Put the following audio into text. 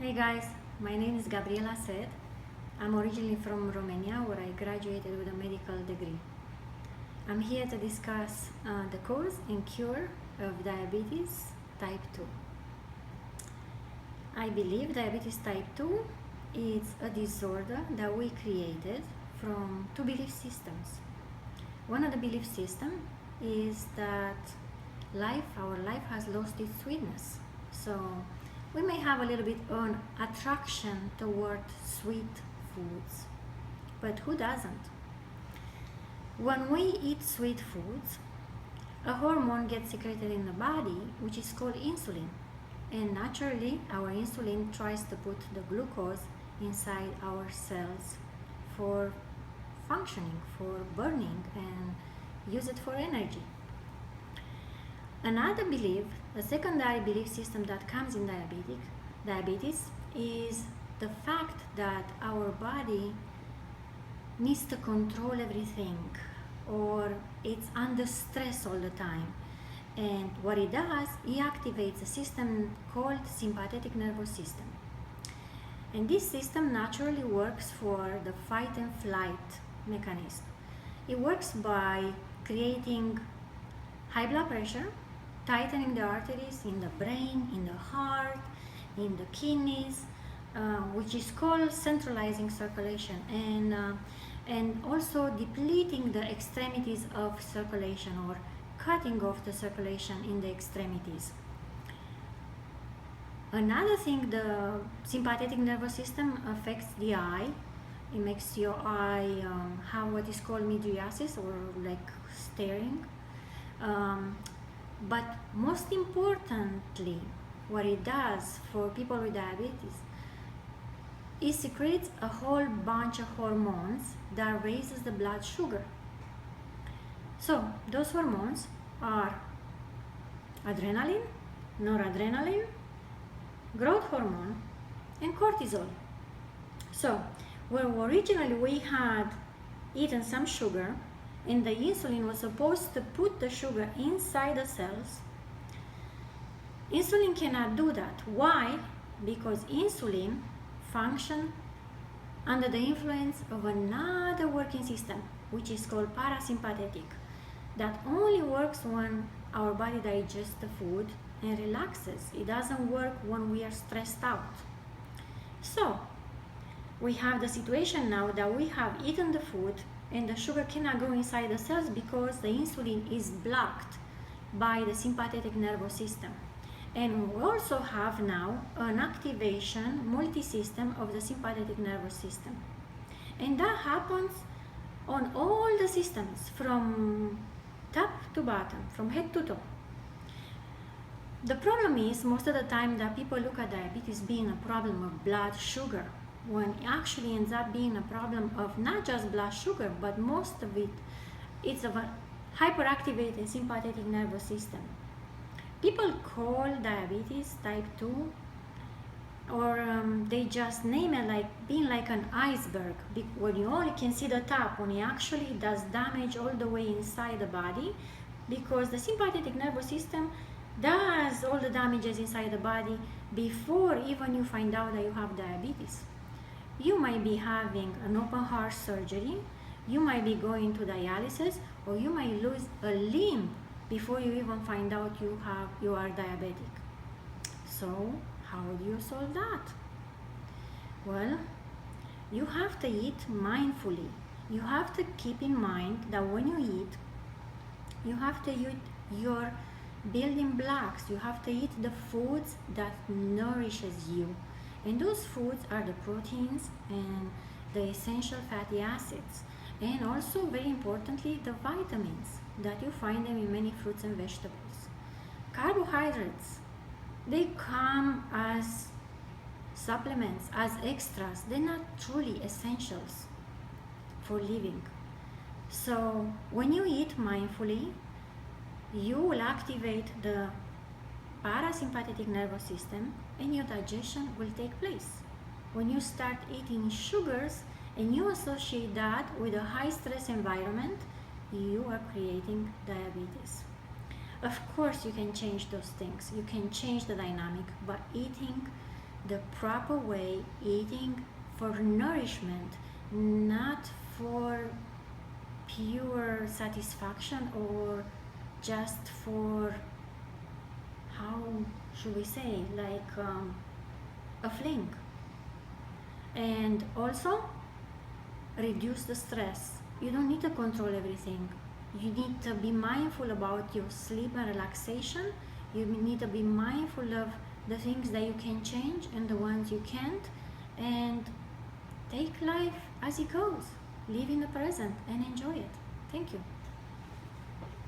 Hey guys, my name is Gabriela Said. I'm originally from Romania, where I graduated with a medical degree. I'm here to discuss the cause and cure of diabetes type 2. I believe diabetes type 2 is a disorder that we created from two belief systems. One of the belief systems is that our life has lost its sweetness. So we may have a little bit of attraction toward sweet foods, but who doesn't? When we eat sweet foods, a hormone gets secreted in the body which is called insulin, and naturally our insulin tries to put the glucose inside our cells for functioning, for burning, and use it for energy. Another belief, a secondary belief system that comes in diabetes is the fact that our body needs to control everything, or it's under stress all the time. And what it does, it activates a system called sympathetic nervous system. And this system naturally works for the fight and flight mechanism. It works by creating high blood pressure, tightening the arteries in the brain, in the heart, in the kidneys, which is called centralizing circulation, and also depleting the extremities of circulation, or cutting off the circulation in the extremities. Another thing, the sympathetic nervous system affects the eye. It makes your eye have what is called mydriasis, or like staring. But most importantly, what it does for people with diabetes, it secretes a whole bunch of hormones that raises the blood sugar. So those hormones are adrenaline, noradrenaline, growth hormone, and cortisol. So where originally we had eaten some sugar, and the insulin was supposed to put the sugar inside the cells, insulin cannot do that. Why? Because insulin functions under the influence of another working system, which is called parasympathetic, that only works when our body digests the food and relaxes. It doesn't work when we are stressed out. So we have the situation now that we have eaten the food, and the sugar cannot go inside the cells because the insulin is blocked by the sympathetic nervous system. And we also have now an activation multi-system of the sympathetic nervous system. And that happens on all the systems, from top to bottom, from head to toe. The problem is, most of the time, that people look at diabetes being a problem of blood sugar, when it actually ends up being a problem of not just blood sugar, but most of it's of a hyperactivated sympathetic nervous system. People call diabetes type 2, or they just name it like being like an iceberg, when you only can see the top, when it actually does damage all the way inside the body, because the sympathetic nervous system does all the damages inside the body before even you find out that you have diabetes. You might be having an open heart surgery, you might be going to dialysis, or you might lose a limb before you even find out you are diabetic. So how do you solve that? Well, you have to eat mindfully. You have to keep in mind that when you eat, you have to eat your building blocks. You have to eat the foods that nourishes you. And those foods are the proteins and the essential fatty acids, and also, very importantly, the vitamins that you find them in many fruits and vegetables. Carbohydrates, they come as supplements, as extras. They're not truly essentials for living. So when you eat mindfully, you will activate the parasympathetic nervous system, and your digestion will take place. When you start eating sugars and you associate that with a high stress environment, you are creating diabetes. Of course, you can change those things. You can change the dynamic by eating the proper way, eating for nourishment, not for pure satisfaction or just for, how should we say, like a fling. And also reduce the stress. You don't need to control everything. You need to be mindful about your sleep and relaxation. You need to be mindful of the things that you can change and the ones you can't, and take life as it goes. Live in the present and enjoy it. Thank you.